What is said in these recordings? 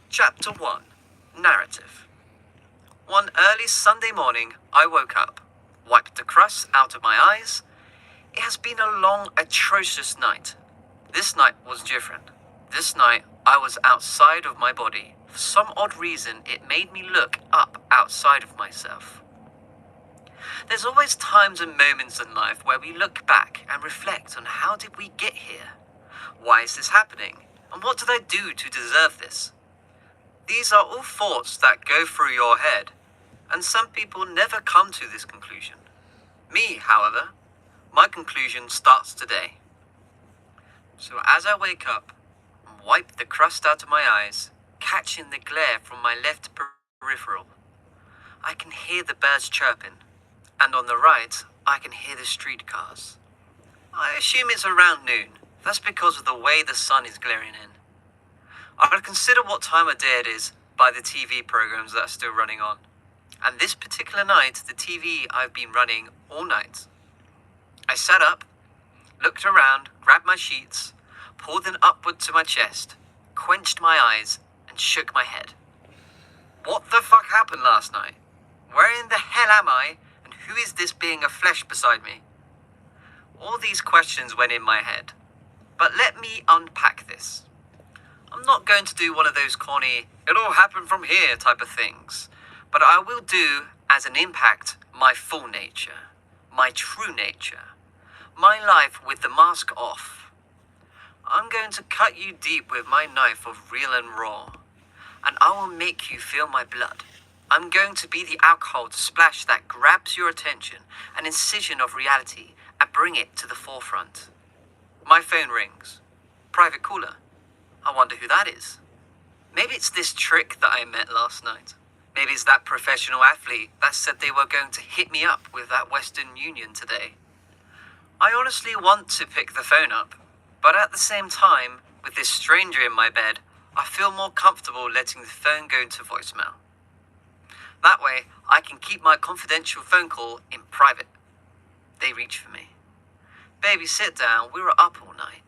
Chapter 1 Narrative. One early Sunday morning, I woke up, wiped the crust out of my eyes. It has been a long, atrocious night. This night was different. This night, I was outside of my body. For some odd reason, it made me look up outside of myself. There's always times and moments in life where we look back and reflect on how did we get here? Why is this happening? And what did I do to deserve this? These are all thoughts that go through your head, and some people never come to this conclusion. Me, however, my conclusion starts today. So as I wake up and wipe the crust out of my eyes, catching the glare from my left peripheral, I can hear the birds chirping, and on the right, I can hear the streetcars. I assume it's around noon. That's because of the way the sun is glaring in. I will consider what time of day it is by the TV programs that are still running on. And this particular night, the TV I've been running all night. I sat up, looked around, grabbed my sheets, pulled them upward to my chest, quenched my eyes, and shook my head. What the fuck happened last night? Where in the hell am I, and who is this being of flesh beside me? All these questions went in my head. But let me unpack this. I'm not going to do one of those corny, it all happened from here type of things, but I will do as an impact my full nature, my true nature, my life with the mask off. I'm going to cut you deep with my knife of real and raw, and I will make you feel my blood. I'm going to be the alcohol to splash that grabs your attention, an incision of reality, and bring it to the forefront. My phone rings. Private caller. I wonder who that is. Maybe it's this trick that I met last night. Maybe it's that professional athlete that said they were going to hit me up with that Western Union today. I honestly want to pick the phone up, but at the same time, with this stranger in my bed, I feel more comfortable letting the phone go into voicemail. That way, I can keep my confidential phone call in private. They reach for me. Baby, sit down, we were up all night.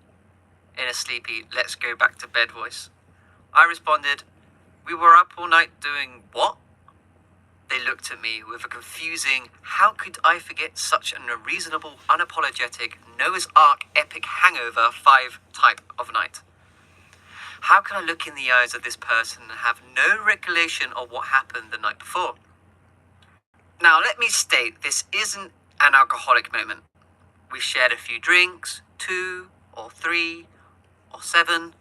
In a sleepy, let's go back to bed voice. I responded, we were up all night doing what? They looked at me with a confusing, how could I forget such an unreasonable, unapologetic, Noah's Ark epic hangover 5 type of night? How can I look in the eyes of this person and have no recollection of what happened the night before? Now let me state, this isn't an alcoholic moment. We shared a few drinks, 2 or 3 or 7.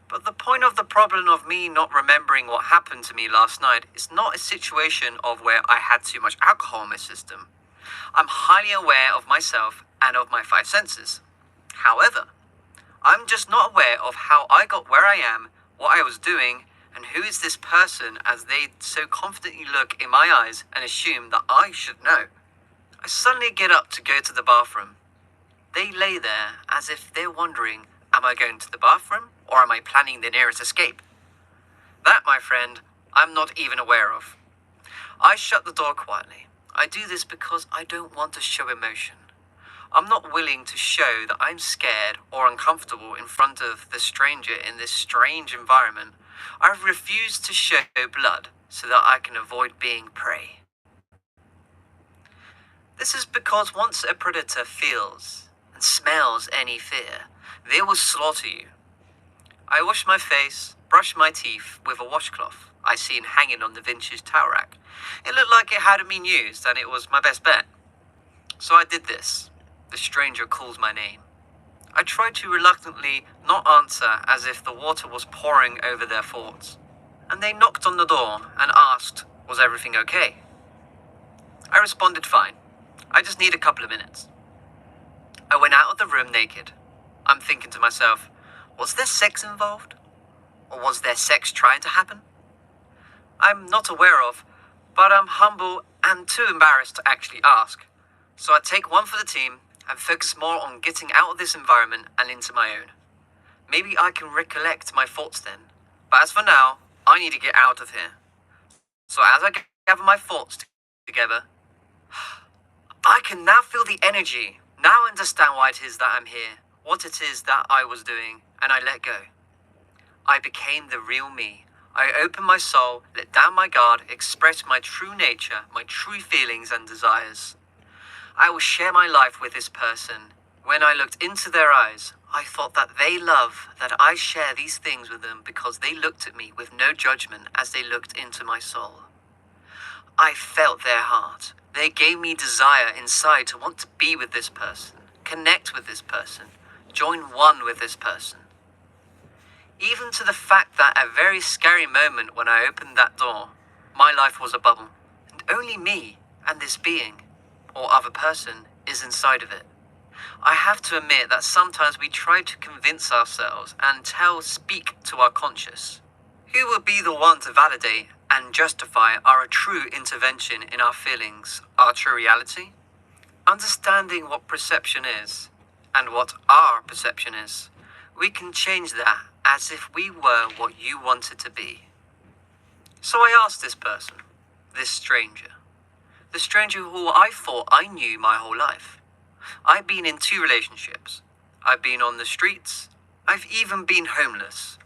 But the point of the problem of me not remembering what happened to me last night is not a situation of where I had too much alcohol in my system. I'm highly aware of myself and of my 5 senses. However, I'm just not aware of how I got where I am, what I was doing, and who is this person as they so confidently look in my eyes and assume that I should know. I suddenly get up to go to the bathroom. They lay there as if they're wondering, am I going to the bathroom or am I planning the nearest escape? That, my friend, I'm not even aware of. I shut the door quietly. I do this because I don't want to show emotion. I'm not willing to show that I'm scared or uncomfortable in front of the stranger in this strange environment. I refuse to show blood so that I can avoid being prey. This is because once a predator feels and smells any fear, they will slaughter you. I wash my face, brush my teeth with a washcloth I seen hanging on the vintage towel rack. It looked like it hadn't been used and it was my best bet. So I did this. The stranger calls my name. I tried to reluctantly not answer as if the water was pouring over their thoughts. And they knocked on the door and asked, was everything okay? I responded fine. I just need a couple of minutes. I went out of the room naked. I'm thinking to myself, was there sex involved? Or was there sex trying to happen? I'm not aware of, but I'm humble and too embarrassed to actually ask. So I take one for the team and focus more on getting out of this environment and into my own. Maybe I can recollect my thoughts then. But as for now, I need to get out of here. So as I gather my thoughts together, I can now feel the energy. Now I understand why it is that I'm here, what it is that I was doing, and I let go. I became the real me. I open my soul, let down my guard, express my true nature, my true feelings and desires. I will share my life with this person. When I looked into their eyes, I thought that they love that I share these things with them because they looked at me with no judgment as they looked into my soul. I felt their heart. They gave me desire inside to want to be with this person, connect with this person, join one with this person. Even to the fact that at a very scary moment when I opened that door, my life was a bubble, and only me and this being, or other person, is inside of it. I have to admit that sometimes we try to convince ourselves and speak to our conscious. Who will be the one to validate and justify our true intervention in our feelings, our true reality? Understanding what perception is and what our perception is, we can change that as if we were what you wanted to be. So I asked this person, this stranger, the stranger who I thought I knew my whole life. I've been in 2 relationships. I've been on the streets. I've even been homeless.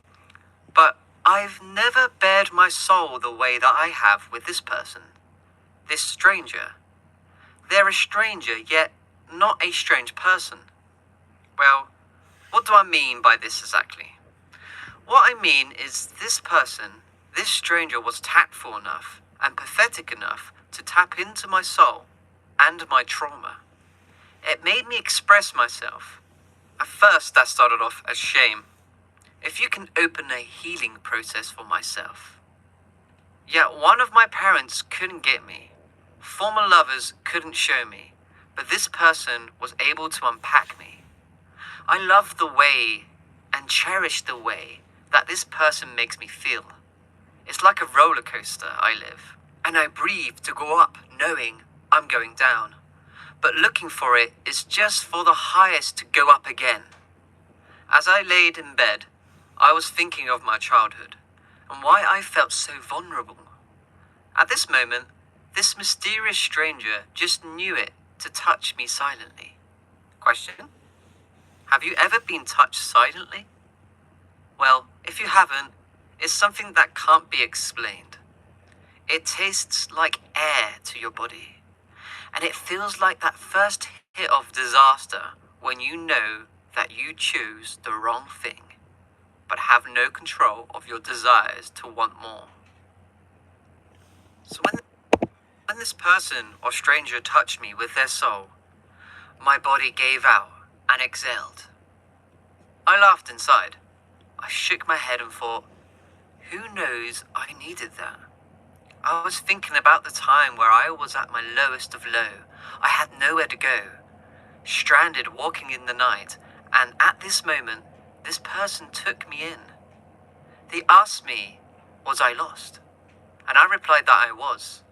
But I've never bared my soul the way that I have with this person, this stranger. They're a stranger, yet not a strange person. Well, what do I mean by this exactly? What I mean is this person, this stranger, was tactful enough and pathetic enough to tap into my soul and my trauma. It made me express myself. At first, that started off as shame. If you can open a healing process for myself. Yet one of my parents couldn't get me. Former lovers couldn't show me. But this person was able to unpack me. I love the way and cherish the way that this person makes me feel. It's like a roller coaster I live. And I breathe to go up knowing I'm going down. But looking for it is just for the highest to go up again. As I laid in bed, I was thinking of my childhood and why I felt so vulnerable. At this moment, this mysterious stranger just knew it to touch me silently. Question? Have you ever been touched silently? Well, if you haven't, it's something that can't be explained. It tastes like air to your body. And it feels like that first hit of disaster when you know that you choose the wrong thing, but have no control of your desires to want more. So when this person or stranger touched me with their soul, my body gave out and exhaled. I laughed inside. I shook my head and thought, who knows I needed that? I was thinking about the time where I was at my lowest of low. I had nowhere to go, stranded walking in the night, and at this moment, this person took me in. They asked me, was I lost? And I replied that I was,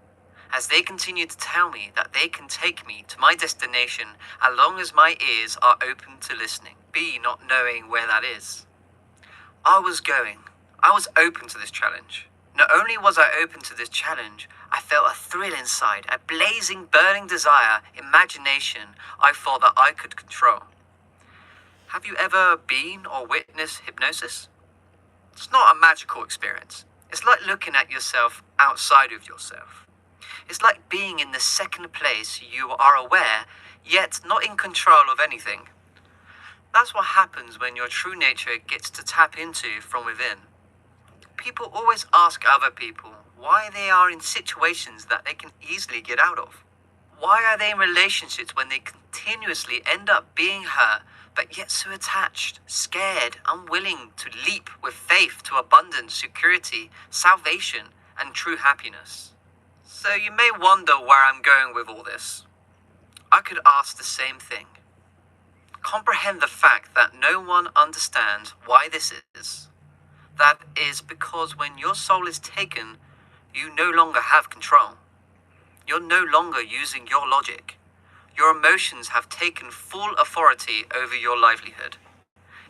as they continued to tell me that they can take me to my destination as long as my ears are open to listening, B, not knowing where that is. I was open to this challenge. Not only was I open to this challenge, I felt a thrill inside, a blazing, burning desire, imagination I thought that I could control. Have you ever been or witnessed hypnosis? It's not a magical experience. It's like looking at yourself outside of yourself. It's like being in the second place you are aware, yet not in control of anything. That's what happens when your true nature gets to tap into from within. People always ask other people why they are in situations that they can easily get out of. Why are they in relationships when they continuously end up being hurt, but yet so attached, scared, unwilling to leap with faith to abundance, security, salvation, and true happiness? So you may wonder where I'm going with all this. I could ask the same thing. Comprehend the fact that no one understands why this is. That is because when your soul is taken, you no longer have control. You're no longer using your logic. Your emotions have taken full authority over your livelihood.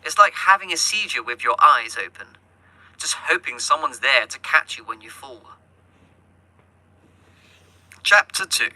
It's like having a seizure with your eyes open, just hoping someone's there to catch you when you fall. Chapter 2.